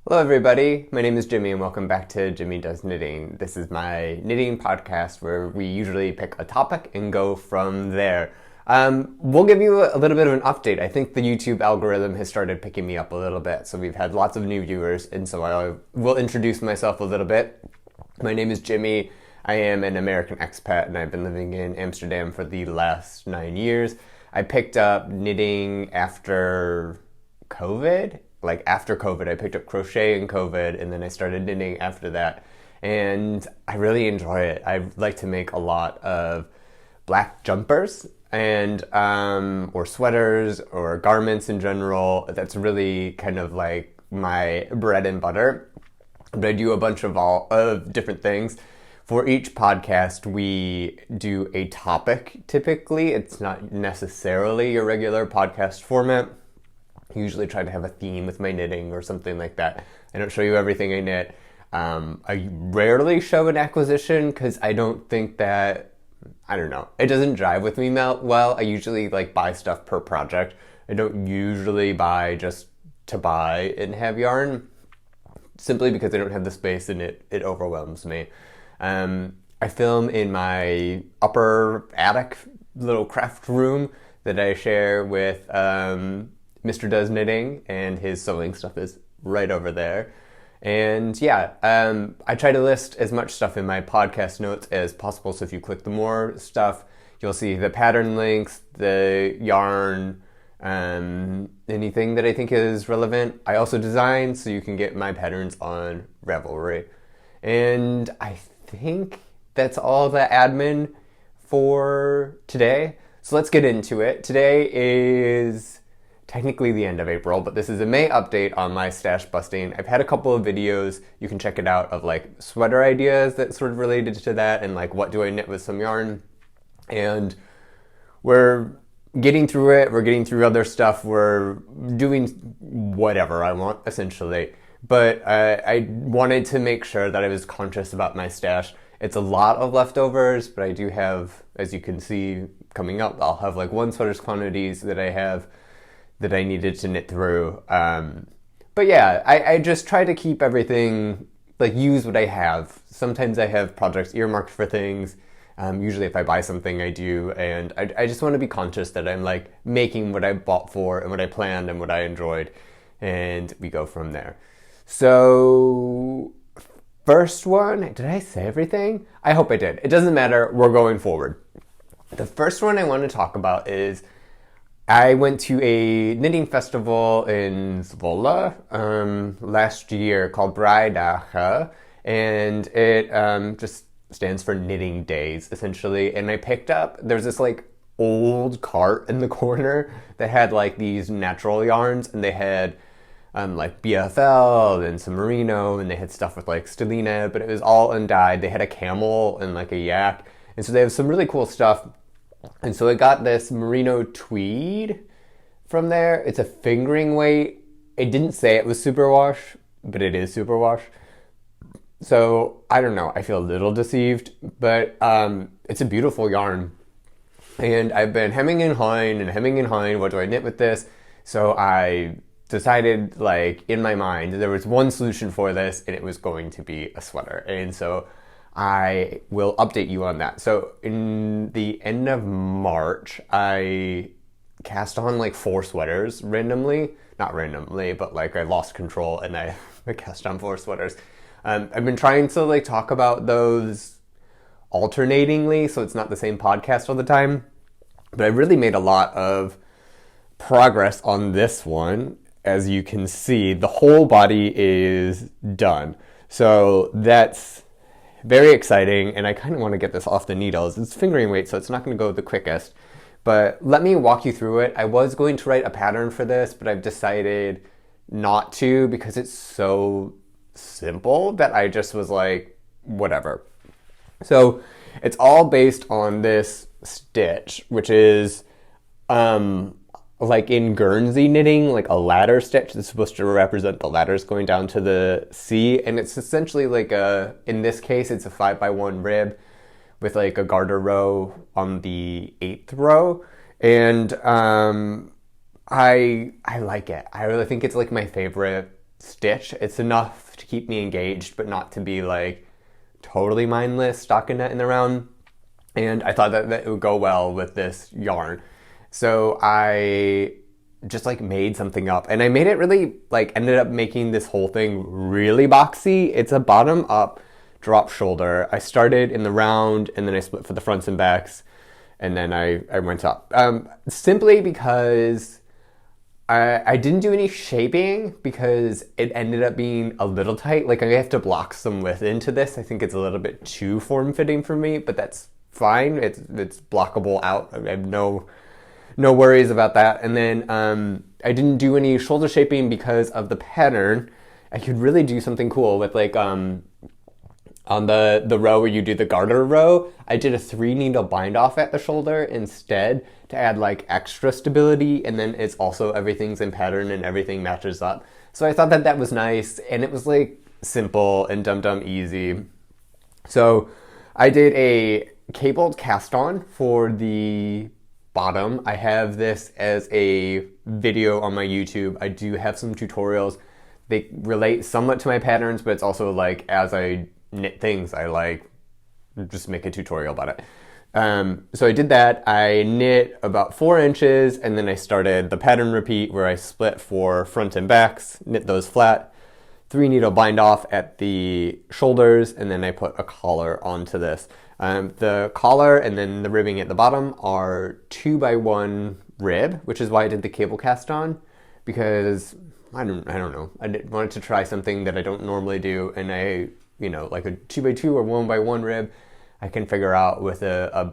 Hello everybody, my name is Jimmy and welcome back to Jimmy Does Knitting. This is my knitting podcast where we usually pick a topic and go from there. We'll give you a little bit of an update. I think the YouTube algorithm has started picking me up a little bit, so we've had lots of new viewers, and so I will introduce myself a little bit. My name is Jimmy. I am an American expat and I've been living in Amsterdam for the last 9 years. I picked up knitting after COVID. After COVID, I picked up crochet in COVID, and then I started knitting after that. And I really enjoy it. I like to make a lot of black jumpers and or sweaters or garments in general. That's really kind of like my bread and butter. But I do a bunch of different things. For each podcast, we do a topic typically. It's not necessarily a regular podcast format. I usually try to have a theme with my knitting or something like that. I don't show you everything I knit. I rarely show an acquisition because I don't think that, I don't know, it doesn't jive with me well. I usually buy stuff per project. I don't usually buy just to buy and have yarn, simply because I don't have the space and it overwhelms me. I film in my upper attic little craft room that I share with Mr. Does Knitting, and his sewing stuff is right over there. And yeah, I try to list as much stuff in my podcast notes as possible, so if you click the more stuff, you'll see the pattern links, the yarn, anything that I think is relevant. I also design, so you can get my patterns on Ravelry. And I think that's all the admin for today. So let's get into it. Today is technically the end of April, but this is a May update on my stash busting. I've had a couple of videos, you can check it out, of sweater ideas that sort of related to that, and what do I knit with some yarn. And we're getting through it, we're getting through other stuff, we're doing whatever I want, essentially. But I wanted to make sure that I was conscious about my stash. It's a lot of leftovers, but I do have, as you can see coming up, I'll have one sweater's quantities that I needed to knit through. But yeah, I just try to keep everything, use what I have. Sometimes I have projects earmarked for things. Usually if I buy something, I do. And I just want to be conscious that I'm making what I bought for and what I planned and what I enjoyed. And we go from there. So first one, did I say everything? I hope I did. It doesn't matter. We're going forward. The first one I want to talk about is I went to a knitting festival in Zwolle last year called Vrijdagen, and it just stands for knitting days, essentially. And I picked up, there's this old cart in the corner that had these natural yarns, and they had BFL and some Merino, and they had stuff with Stellina, but it was all undyed. They had a camel and a yak, and so they have some really cool stuff. And so I got this Merino Tweed from there. It's a fingering weight. It didn't say it was superwash, but it is superwash. So I don't know, I feel a little deceived, but it's a beautiful yarn. And I've been hemming and hawing, what do I knit with this? So I decided, in my mind, there was one solution for this, and it was going to be a sweater. And so I will update you on that. So in the end of March, I cast on 4 sweaters randomly. Not randomly, but I lost control and I cast on 4 sweaters. I've been trying to talk about those alternatingly, so it's not the same podcast all the time. But I really made a lot of progress on this one. As you can see, the whole body is done. So that's very exciting, and I kind of want to get this off the needles. It's fingering weight, so it's not going to go the quickest. But let me walk you through it. I was going to write a pattern for this, but I've decided not to because it's so simple that I just was whatever. So it's all based on this stitch, which is in Guernsey knitting, a ladder stitch that's supposed to represent the ladders going down to the sea. And it's essentially in this case, it's a 5x1 rib with a garter row on the 8th row. And I like it. I really think it's my favorite stitch. It's enough to keep me engaged, but not to be like totally mindless stockinetting around. And I thought that it would go well with this yarn. So I just like made something up, and I made it really like ended up making this whole thing really boxy. It's a bottom up drop shoulder. I started in the round and then I split for the fronts and backs, and then I went up. Simply because I didn't do any shaping because it ended up being a little tight. Like I have to block some width into this. I think it's a little bit too form-fitting for me, but that's fine. It's blockable out. I have no worries about that. And then I didn't do any shoulder shaping because of the pattern. I could really do something cool with like on the row where you do the garter row, I did a 3 needle bind off at the shoulder instead to add like extra stability, and then it's also everything's in pattern and everything matches up. So I thought that was nice, and it was like simple and dumb easy. So I did a cabled cast on for the bottom. I have this as a video on my YouTube. I do have some tutorials. They relate somewhat to my patterns, but it's also like as I knit things, I like just make a tutorial about it. So I did that. I knit about 4 inches, and then I started the pattern repeat where I split for front and backs, knit those flat, 3 needle bind off at the shoulders, and then I put a collar onto this. The collar and then the ribbing at the bottom are 2x1 rib, which is why I did the cable cast on, because I don't know. I wanted to try something that I don't normally do, and like a 2x2 or 1x1 rib, I can figure out with a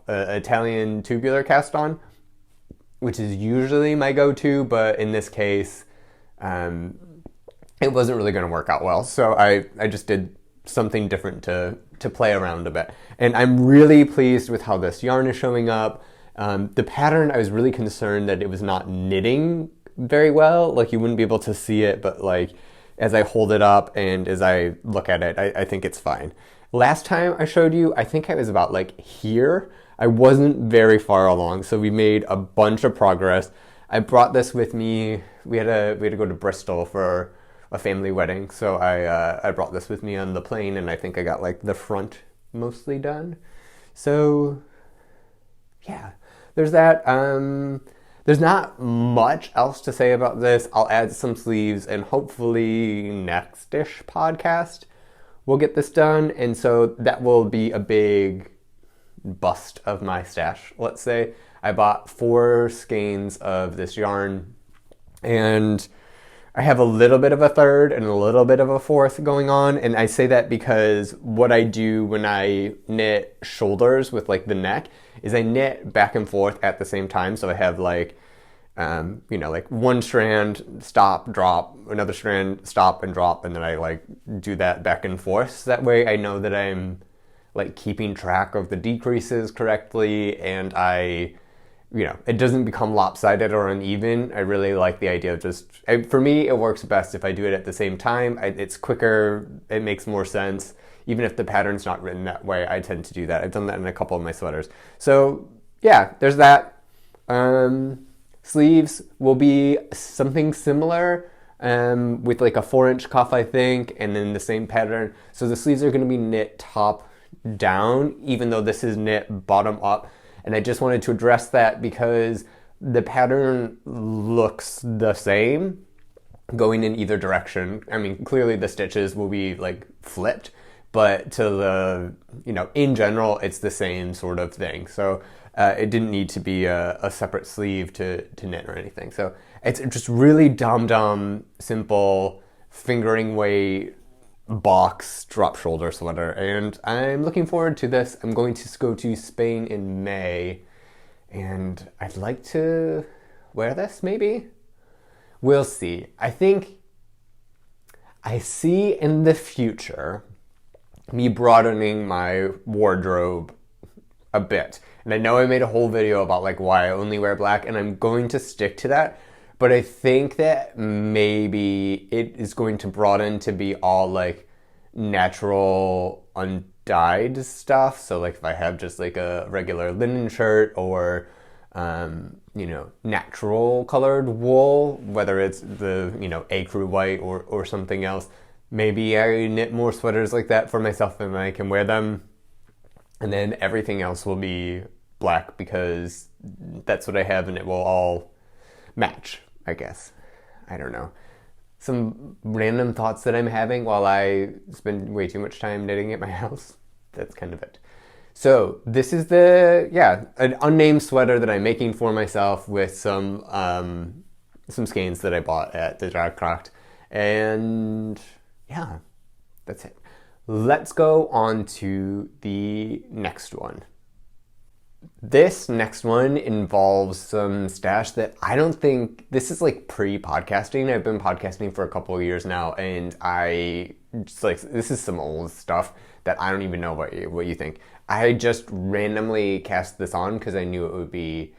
Italian tubular cast on, which is usually my go-to, but in this case, it wasn't really going to work out well. So I just did something different to play around a bit. And I'm really pleased with how this yarn is showing up. The pattern, I was really concerned that it was not knitting very well. Like you wouldn't be able to see it, but like as I hold it up and as I look at it, I think it's fine. Last time I showed you, I think I was about like here. I wasn't very far along, so we made a bunch of progress. I brought this with me. We had to go to Bristol for a family wedding, so I brought this with me on the plane, and I think I got like the front mostly done. So yeah, there's that. There's not much else to say about this. I'll add some sleeves, and hopefully next-ish podcast we'll get this done, and so that will be a big bust of my stash. Let's say I bought 4 skeins of this yarn, and I have a little bit of a third and a little bit of a fourth going on, and I say that because what I do when I knit shoulders with like the neck is I knit back and forth at the same time. So I have like, like one strand, stop, drop, another strand, stop and drop, and then I like do that back and forth. So that way I know that I'm like keeping track of the decreases correctly, and it doesn't become lopsided or uneven. I really like the idea of for me, it works best if I do it at the same time. It's quicker, it makes more sense. Even if the pattern's not written that way, I tend to do that. I've done that in a couple of my sweaters. So yeah, there's that. Sleeves will be something similar with like a 4-inch cuff, I think, and then the same pattern. So the sleeves are going to be knit top down, even though this is knit bottom up. And I just wanted to address that because the pattern looks the same going in either direction. I mean, clearly the stitches will be like flipped, but to the, in general, it's the same sort of thing. So it didn't need to be a separate sleeve to knit or anything. So it's just really dumb, simple, fingering weight, box drop shoulder sweater, and I'm looking forward to this. I'm going to go to Spain in May, and I'd like to wear this maybe. We'll see. I think I see in the future me broadening my wardrobe a bit. And I know I made a whole video about like why I only wear black, and I'm going to stick to that. But I think that maybe it is going to broaden to be all like natural undyed stuff. So like if I have just like a regular linen shirt or natural colored wool, whether it's the, ecru white or something else. Maybe I knit more sweaters like that for myself and I can wear them. And then everything else will be black because that's what I have and it will all match, I guess. I don't know. Some random thoughts that I'm having while I spend way too much time knitting at my house. That's kind of it. So this is an unnamed sweater that I'm making for myself with some skeins that I bought at the Dagkracht. And yeah, that's it. Let's go on to the next one. This next one involves some stash that I don't think, this is like pre-podcasting. I've been podcasting for a couple of years now, and this is some old stuff that I don't even know what you think. I just randomly cast this on because I knew it would be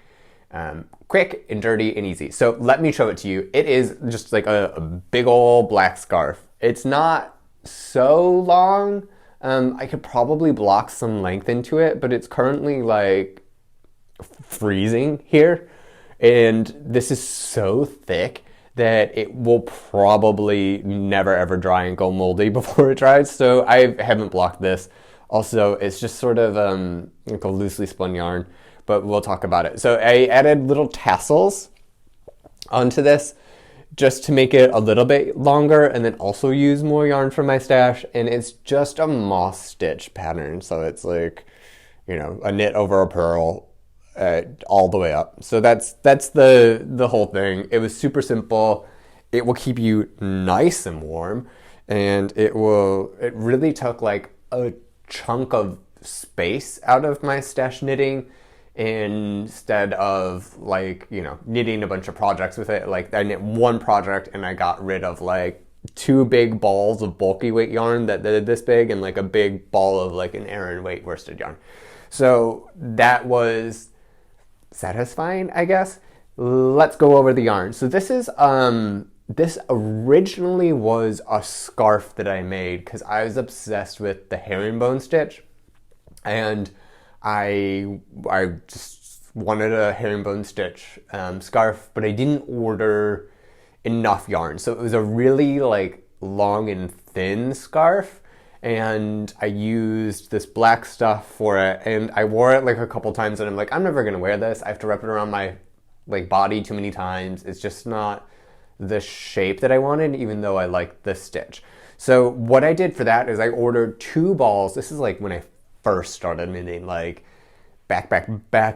quick and dirty and easy. So let me show it to you. It is just like a big old black scarf. It's not so long. I could probably block some length into it, but it's currently like freezing here. And this is so thick that it will probably never ever dry and go moldy before it dries. So I haven't blocked this. Also, it's just sort of like a loosely spun yarn, but we'll talk about it. So I added little tassels onto this just to make it a little bit longer, and then also use more yarn from my stash. And it's just a moss stitch pattern. So it's like, a knit over a purl all the way up. So that's the whole thing. It was super simple. It will keep you nice and warm, and it really took like a chunk of space out of my stash knitting instead of knitting a bunch of projects with it. Like I knit one project and I got rid of like 2 big balls of bulky weight yarn that did this big and like a big ball of like an Aran weight worsted yarn. So that was satisfying, I guess. Let's go over the yarn. So this is this originally was a scarf that I made because I was obsessed with the herringbone stitch, and I just wanted a herringbone stitch scarf, but I didn't order enough yarn. So it was a really like long and thin scarf, and I used this black stuff for it, and I wore it like a couple times, and I'm like, I'm never gonna wear this. I have to wrap it around my body too many times. It's just not the shape that I wanted, even though I liked the stitch. So what I did for that is I ordered 2 balls. This is like when I first started knitting, like back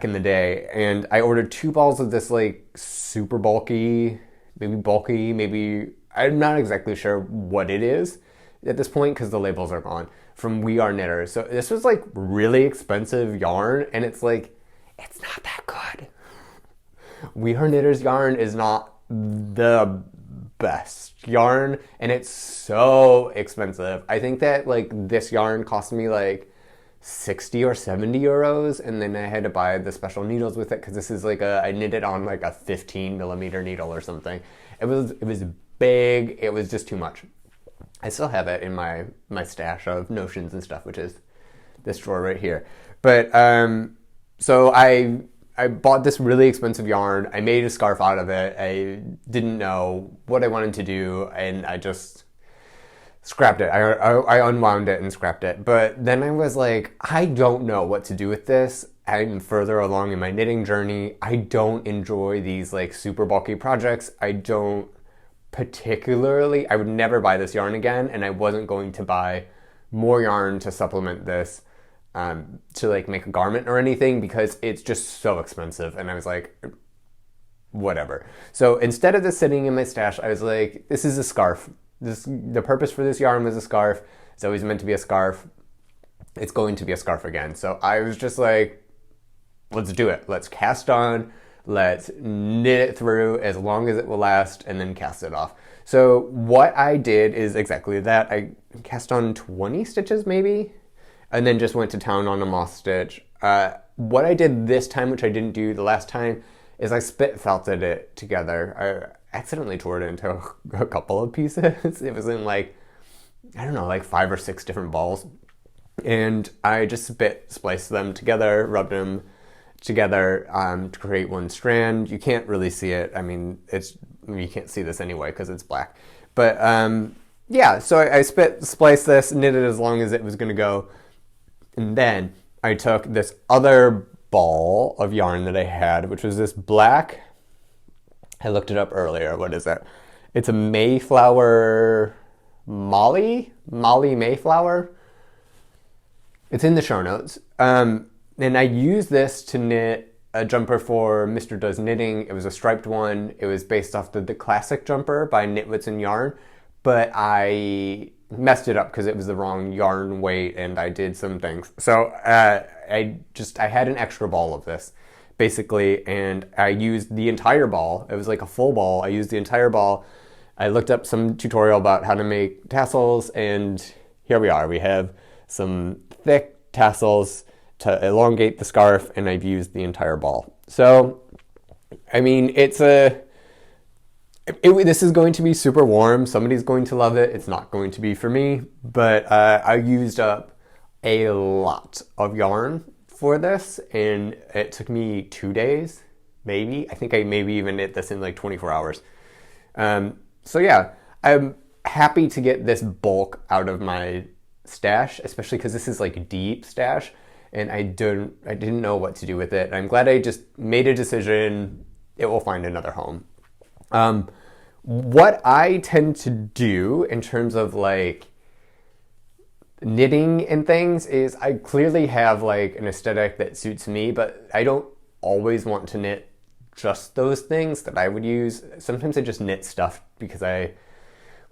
in the day, and I ordered 2 balls of this like super bulky, maybe I'm not exactly sure what it is at this point because the labels are gone, from We Are Knitters. So this was like really expensive yarn, and it's like, it's not that good. We Are Knitters yarn is not the best yarn, and it's so expensive. I think that like this yarn cost me like 60 or 70 euros, and then I had to buy the special needles with it because this is like I knitted on like a 15 millimeter needle or something. It was big. It was just too much. I still have it in my stash of notions and stuff, which is this drawer right here. But so I bought this really expensive yarn. I made a scarf out of it. I didn't know what I wanted to do, and I just scrapped it. I unwound it and scrapped it. But then I was like, I don't know what to do with this. I'm further along in my knitting journey. I don't enjoy these like super bulky projects. I don't particularly, I would never buy this yarn again, and I wasn't going to buy more yarn to supplement this to like make a garment or anything because it's just so expensive. And I was like, whatever. So instead of this sitting in my stash, I was like, this is a scarf. The purpose for this yarn was a scarf. It's always meant to be a scarf. It's going to be a scarf again. So I was just like, let's do it. Let's cast on. Let's knit it through as long as it will last, and then cast it off. So what I did is exactly that. I cast on 20 stitches maybe, and then just went to town on a moss stitch. What I did this time, which I didn't do the last time, is I spit felted it together. I accidentally tore it into a couple of pieces. It was in like, I don't know, like 5 or 6 different balls. And I just spliced them together, rubbed them together to create one strand. You can't really see it. I mean, you can't see this anyway because it's black. But yeah, so I spliced this, knitted as long as it was going to go. And then I took this other ball of yarn that I had, which was this black. I looked it up earlier. What is it? It's a Mayflower Molly Mayflower. It's in the show notes. And I used this to knit a jumper for Mr. Does Knitting. It was a striped one. It was based off the classic jumper by Knitwits and Yarn, but I messed it up because it was the wrong yarn weight and I did some things. So I had an extra ball of this basically, and I used the entire ball. It was like a full ball. I used the entire ball. I looked up some tutorial about how to make tassels, and here we are. We have some thick tassels to elongate the scarf, and I've used the entire ball. So, I mean, this is going to be super warm. Somebody's going to love it. It's not going to be for me, but I used up a lot of yarn for this, and it took me 2 days, maybe. I think I maybe even knit this in like 24 hours. So yeah, I'm happy to get this bulk out of my stash, especially because this is like deep stash, and I didn't know what to do with it. I'm glad I just made a decision. It will find another home. What I tend to do in terms of like knitting and things is I clearly have like an aesthetic that suits me, but I don't always want to knit just those things that I would use. Sometimes I just knit stuff because I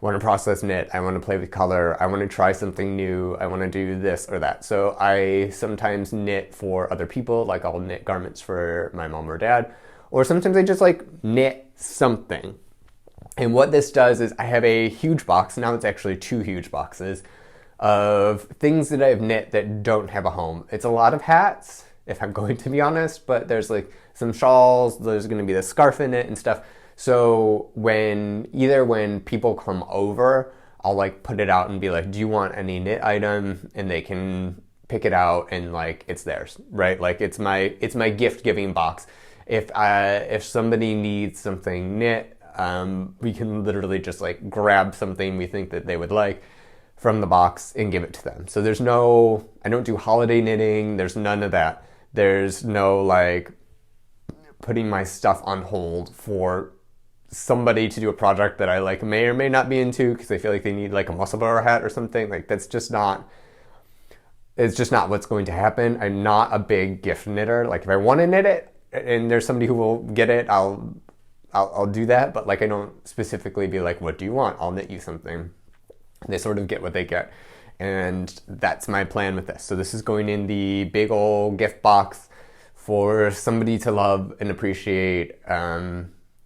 want to process knit, I want to play with color, I want to try something new, I want to do this or that. So I sometimes knit for other people, like I'll knit garments for my mom or dad, or sometimes I just like knit something. And what this does is I have a huge box, now it's actually 2 huge boxes, of things that I've knit that don't have a home. It's a lot of hats, if I'm going to be honest, but there's like some shawls, there's going to be the scarf in it and stuff. So when people come over, I'll like put it out and be like, do you want any knit item? And they can pick it out and like it's theirs, right? Like it's my gift giving box. If somebody needs something knit, we can literally just like grab something we think that they would like from the box and give it to them. So I don't do holiday knitting. There's none of that. There's no like putting my stuff on hold for somebody to do a project that I like may or may not be into because they feel like they need like a muscle blower hat or something. Like it's just not what's going to happen. I'm not a big gift knitter. Like if I want to knit it and there's somebody who will get it, I'll do that. But like I don't specifically be like, what do you want? I'll knit you something. They sort of get what they get. And that's my plan with this. So this is going in the big old gift box for somebody to love and appreciate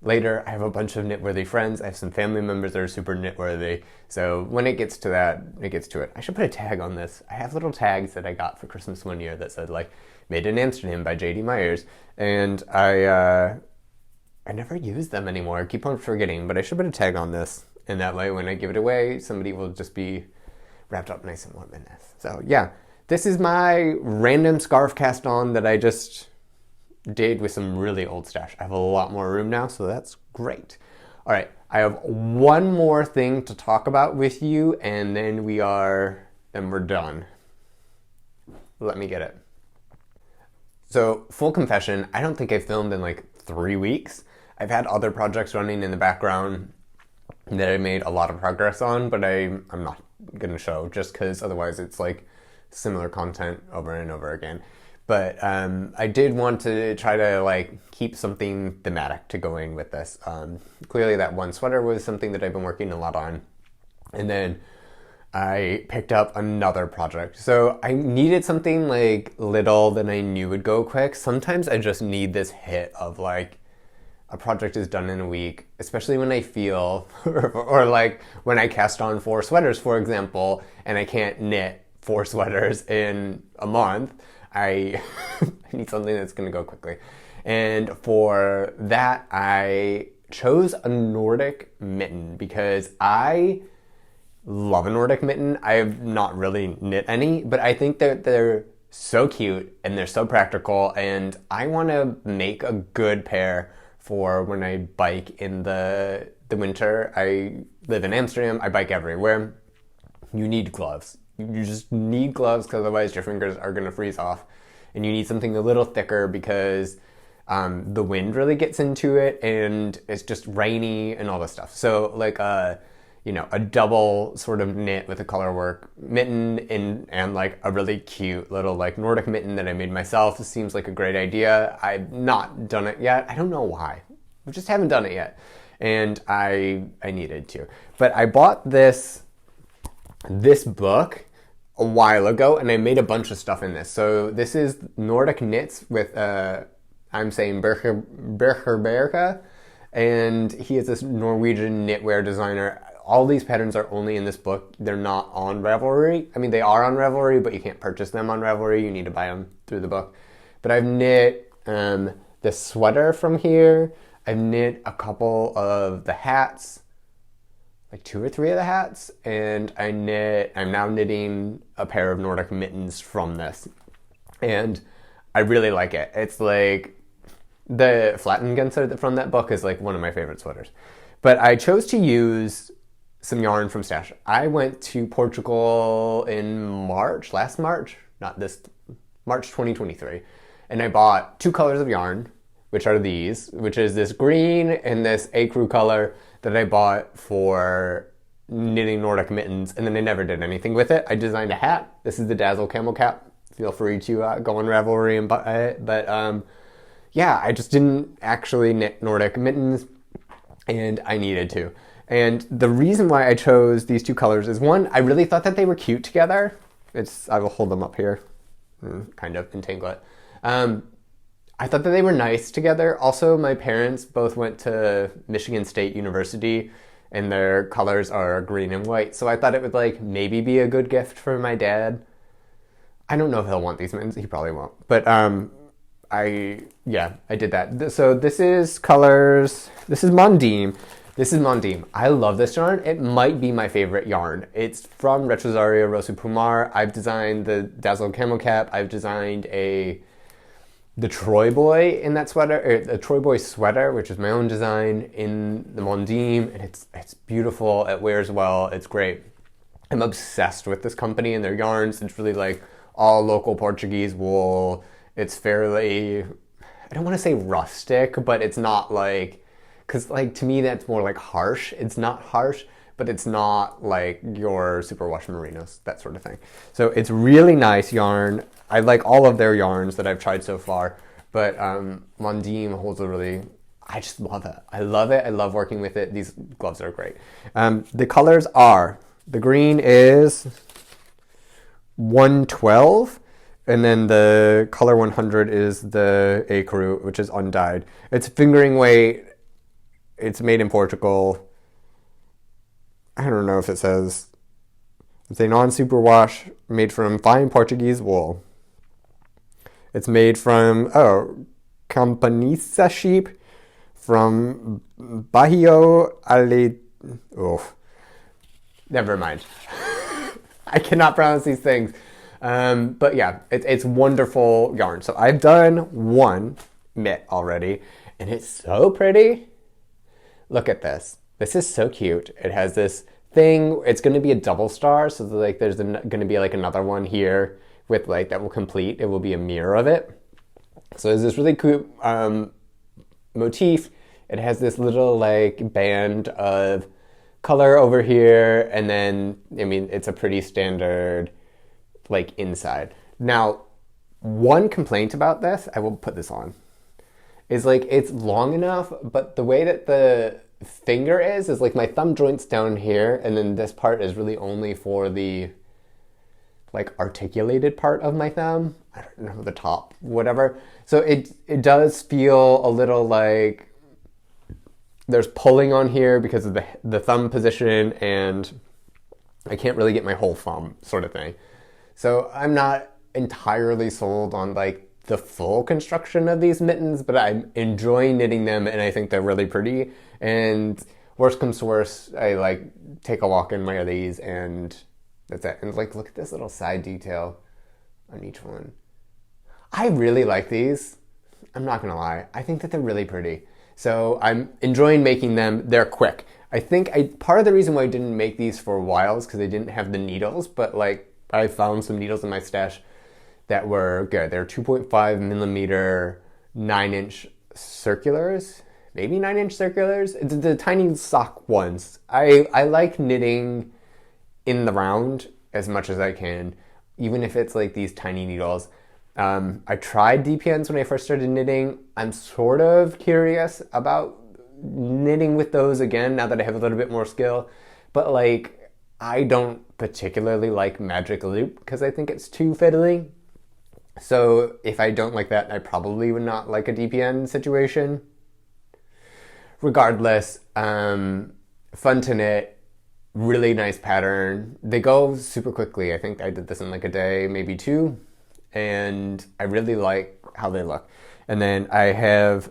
later. I have a bunch of knitworthy friends. I have some family members that are super knitworthy. So when it gets to that, it gets to it. I should put a tag on this. I have little tags that I got for Christmas one year that said like, made in Amsterdam by J.D. Myers. And I never use them anymore. I keep on forgetting, but I should put a tag on this. And that way when I give it away, somebody will just be wrapped up nice and warm in this. So yeah, this is my random scarf cast on that I just did with some really old stash. I have a lot more room now, so that's great. All right, I have one more thing to talk about with you, and then we're done. Let me get it. So full confession, I don't think I filmed in like 3 weeks. I've had other projects running in the background that I made a lot of progress on, but I'm not gonna show just because otherwise it's like similar content over and over again. But I did want to try to like keep something thematic to going with this. Clearly that one sweater was something that I've been working a lot on. And then I picked up another project. So I needed something like little that I knew would go quick. Sometimes I just need this hit of like, a project is done in a week, especially when I feel, or like when I cast on 4 sweaters, for example, and I can't knit 4 sweaters in a month. I need something that's going to go quickly. And for that, I chose a Nordic mitten because I love a Nordic mitten. I have not really knit any, but I think that they're so cute and they're so practical, and I want to make a good pair for when I bike in the winter. I live in Amsterdam, I bike everywhere. You need gloves. You just need gloves because otherwise your fingers are going to freeze off. And you need something a little thicker because the wind really gets into it and it's just rainy and all this stuff. So like a double sort of knit with a colorwork mitten and like a really cute little like Nordic mitten that I made myself. It seems like a great idea. I've not done it yet. I don't know why. We just haven't done it yet. And I needed to. But I bought this book a while ago and I made a bunch of stuff in this. So this is Nordic Knits with I'm saying Birger Berge, and he is this Norwegian knitwear designer. All these patterns are only in this book. They're not on Ravelry. I mean, they are on Ravelry, but you can't purchase them on Ravelry. You need to buy them through the book. But I've knit this sweater from here. I've knit a couple of the hats, like 2 or 3 of the hats, and I'm now knitting a pair of Nordic mittens from this. And I really like it. It's like the flattened Genser from that book is like one of my favorite sweaters. But I chose to use some yarn from Stash. I went to Portugal in last March, not this, March 2023. And I bought 2 colors of yarn, which are these, which is this green and this ecru color that I bought for knitting Nordic mittens, and then I never did anything with it. I designed a hat. This is the Dazzle Camo cap. Feel free to go on Ravelry and buy it. But yeah, I just didn't actually knit Nordic mittens, and I needed to. And the reason why I chose these 2 colors is, one, I really thought that they were cute together. I will hold them up here, kind of entangle it. I thought that they were nice together. Also, my parents both went to Michigan State University, and their colors are green and white. So I thought it would like maybe be a good gift for my dad. I don't know if he'll want these mittens. He probably won't. But I did that. So this is colors. This is Mondim. I love this yarn. It might be my favorite yarn. It's from Retrosaria, Rosa, Pumar. I've designed the Dazzle Camo cap. I've designed the Troy Boy in that sweater, or the Troy Boy sweater, which is my own design, in the Mondim, and it's beautiful. It wears well. It's great. I'm obsessed with this company and their yarns. It's really like all local Portuguese wool. It's fairly, I don't want to say rustic, but it's not like, because like to me that's more like harsh. It's not harsh, but it's not like your superwash merinos, that sort of thing. So it's really nice yarn. I like all of their yarns that I've tried so far, but Mondim holds a really, I just love it. I love it. I love working with it. These gloves are great. The colors are, the green is 112, and then the color 100 is the ecru, which is undyed. It's fingering weight. It's made in Portugal. I don't know if it says. It's a non-superwash made from fine Portuguese wool. It's made from, Campanissa sheep from Bairro Ale... Oh, never mind. I cannot pronounce these things. But yeah, it's wonderful yarn. So I've done one mitt already, and it's so pretty. Look at this. This is so cute. It has this thing. It's going to be a double star, so like there's going to be like another one here with like that will complete. It will be a mirror of it. So there's this really cute motif. It has this little like band of color over here, and then I mean it's a pretty standard like inside. Now, one complaint about this, I will put this on, is like it's long enough, but the way that the finger is like my thumb joint's down here, and then this part is really only for the like articulated part of my thumb. I don't know, the top, whatever. So it does feel a little like there's pulling on here because of the thumb position, and I can't really get my whole thumb sort of thing. So I'm not entirely sold on like the full construction of these mittens, but I'm enjoying knitting them, and I think they're really pretty. And worst comes to worst, I like take a walk in one of these, and that's it. And like, look at this little side detail on each one. I really like these. I'm not gonna lie. I think that they're really pretty. So I'm enjoying making them. They're quick. I think part of the reason why I didn't make these for a while is because I didn't have the needles, but like I found some needles in my stash that were good. They're 2.5 millimeter 9-inch circulars, maybe 9-inch circulars. It's the tiny sock ones. I like knitting in the round as much as I can, even if it's like these tiny needles. I tried DPNs when I first started knitting. I'm sort of curious about knitting with those again now that I have a little bit more skill, but like I don't particularly like magic loop because I think it's too fiddly. So if I don't like that, I probably would not like a DPN situation. Regardless, fun to knit, really nice pattern. They go super quickly. I think I did this in like a day, maybe two, and I really like how they look. And then I have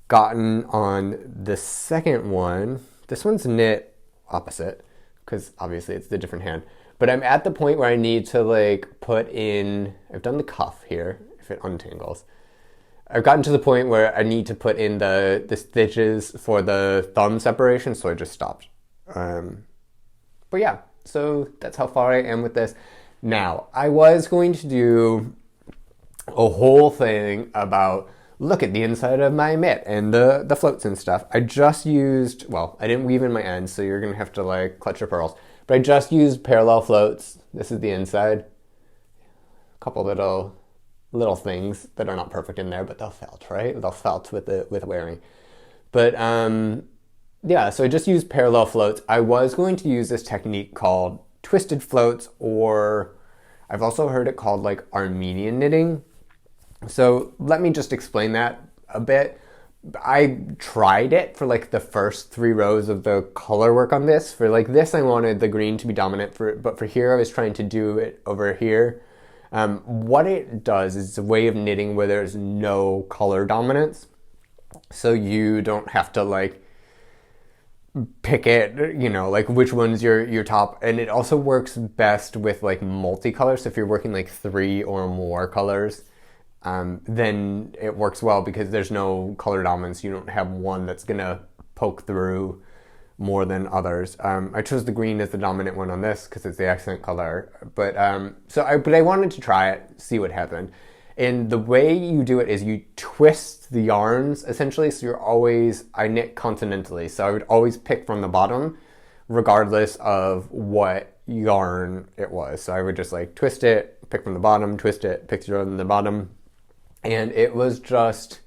gotten on the second one. This one's knit opposite because obviously it's the different hand. But I'm at the point where I need to like put in, I've done the cuff here, if it untangles. I've gotten to the point where I need to put in the stitches for the thumb separation, so I just stopped. But yeah, so that's how far I am with this. Now, I was going to do a whole thing about, look at the inside of my mitt and the floats and stuff. I just used, well, I didn't weave in my ends, so you're going to have to like clutch your pearls. But I just used parallel floats. This is the inside. A couple little things that are not perfect in there, but they'll felt, right? They'll felt with wearing. But yeah, so I just used parallel floats. I was going to use this technique called twisted floats, or I've also heard it called like Armenian knitting. So let me just explain that a bit. I tried it for like the first 3 rows of the color work on this. For like this, I wanted the green to be dominant, but for here, I was trying to do it over here. What it does is it's a way of knitting where there's no color dominance. So you don't have to like pick it, you know, like which one's your top. And it also works best with like multicolors. So if you're working like 3 or more colors, then it works well because there's no color dominance. You don't have one that's gonna poke through more than others. I chose the green as the dominant one on this because it's the accent color. But I wanted to try it, see what happened. And the way you do it is you twist the yarns essentially. So I knit continentally. So I would always pick from the bottom, regardless of what yarn it was. So I would just like twist it, pick from the bottom, twist it, pick from the bottom. And it was just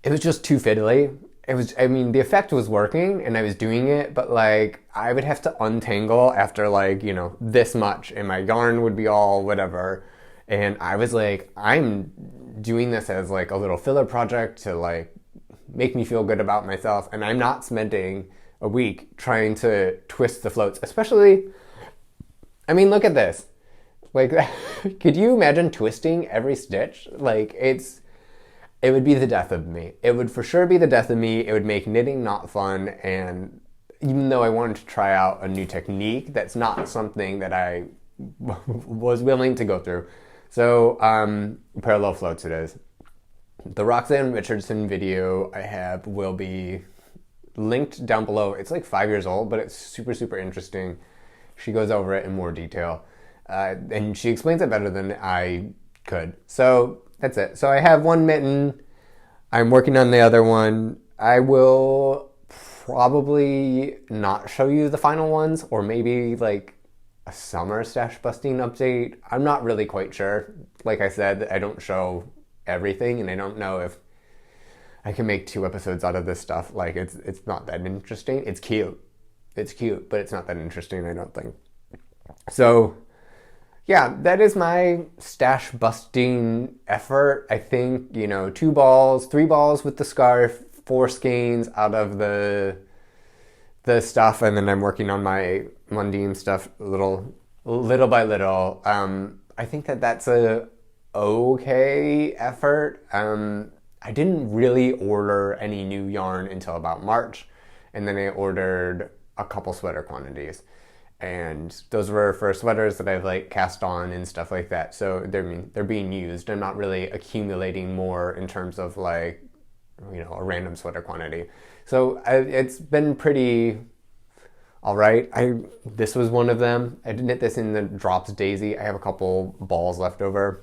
too fiddly. The effect was working and I was doing it, but like I would have to untangle after like, you know, this much and my yarn would be all whatever. And I was like, I'm doing this as like a little filler project to like make me feel good about myself. And I'm not spending a week trying to twist the floats, especially, look at this. Like, could you imagine twisting every stitch? Like, it would be the death of me. It would for sure be the death of me. It would make knitting not fun. And even though I wanted to try out a new technique, that's not something that I was willing to go through. So, parallel floats it is. The Roxanne Richardson video I have will be linked down below. It's like 5 years old, but it's super, super interesting. She goes over it in more detail. And she explains it better than I could. So that's it. So I have one mitten. I'm working on the other one. I will probably not show you the final ones, or maybe like a summer stash busting update. I'm not really quite sure. Like I said, I don't show everything, and I don't know if I can make 2 episodes out of this stuff. Like it's not that interesting. It's cute, but it's not that interesting, I don't think. So yeah, that is my stash busting effort. I think, 2 balls, 3 balls with the scarf, 4 skeins out of the stuff, and then I'm working on my Mondim stuff little by little. I think that's a okay effort. I didn't really order any new yarn until about March, and then I ordered a couple sweater quantities. and those were for sweaters that I've like cast on and stuff like that. So they're being used. I'm not really accumulating more in terms of like, you know, a random sweater quantity. So it's been pretty all right. This was one of them. I knit this in the Drops Daisy. I have a couple balls left over.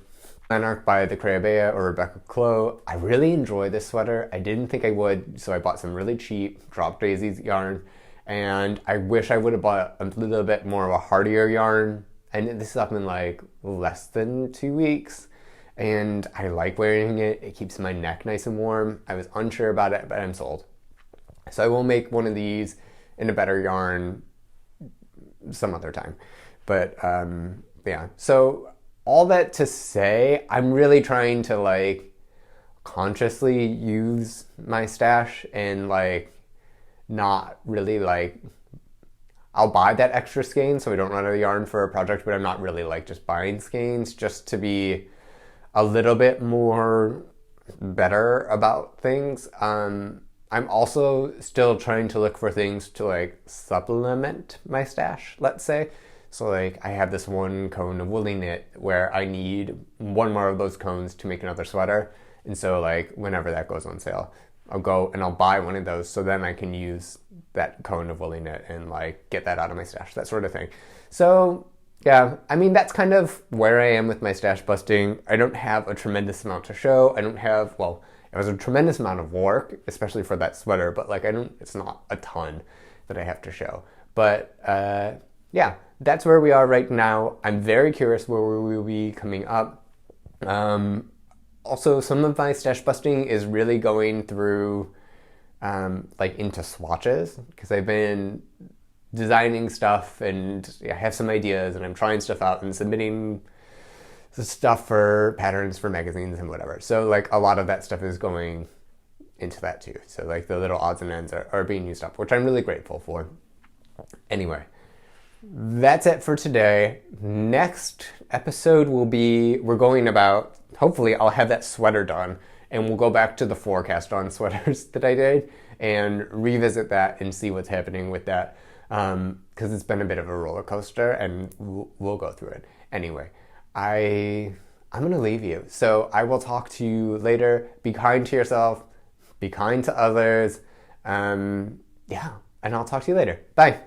Lanark by the Creabea or Rebecca Clow. I really enjoy this sweater. I didn't think I would, so I bought some really cheap Drop Daisies yarn, and I wish I would have bought a little bit more of a hardier yarn. I knit this up in like less than 2 weeks, and I like wearing it. It keeps my neck nice and warm. I was unsure about it, but I'm sold. So I will make one of these in a better yarn some other time. But yeah, so all that to say, I'm really trying to like consciously use my stash and like not really like, I'll buy that extra skein so I don't run out of yarn for a project, but I'm not really like just buying skeins just to be a little bit more better about things. I'm also still trying to look for things to like supplement my stash, let's say. So like I have this one cone of woolly knit where I need one more of those cones to make another sweater. And so like whenever that goes on sale, I'll go and I'll buy one of those so then I can use that cone of woolly knit and like get that out of my stash, that sort of thing. So yeah, I mean, that's kind of where I am with my stash busting. I don't have a tremendous amount to show. I don't have, well, it was a tremendous amount of work, especially for that sweater, but like it's not a ton that I have to show. But yeah, that's where we are right now. I'm very curious where we will be coming up. Also, some of my stash busting is really going through like into swatches, because I've been designing stuff and I have some ideas and I'm trying stuff out and submitting the stuff for patterns for magazines and whatever. So like a lot of that stuff is going into that too. So like the little odds and ends are being used up, which I'm really grateful for. Anyway, that's it for today. Next episode will be, we're going about, hopefully I'll have that sweater done and we'll go back to the forecast on sweaters that I did and revisit that and see what's happening with that. Because it's been a bit of a roller coaster and we'll go through it. Anyway, I'm going to leave you. So I will talk to you later. Be kind to yourself. Be kind to others. Yeah, and I'll talk to you later. Bye.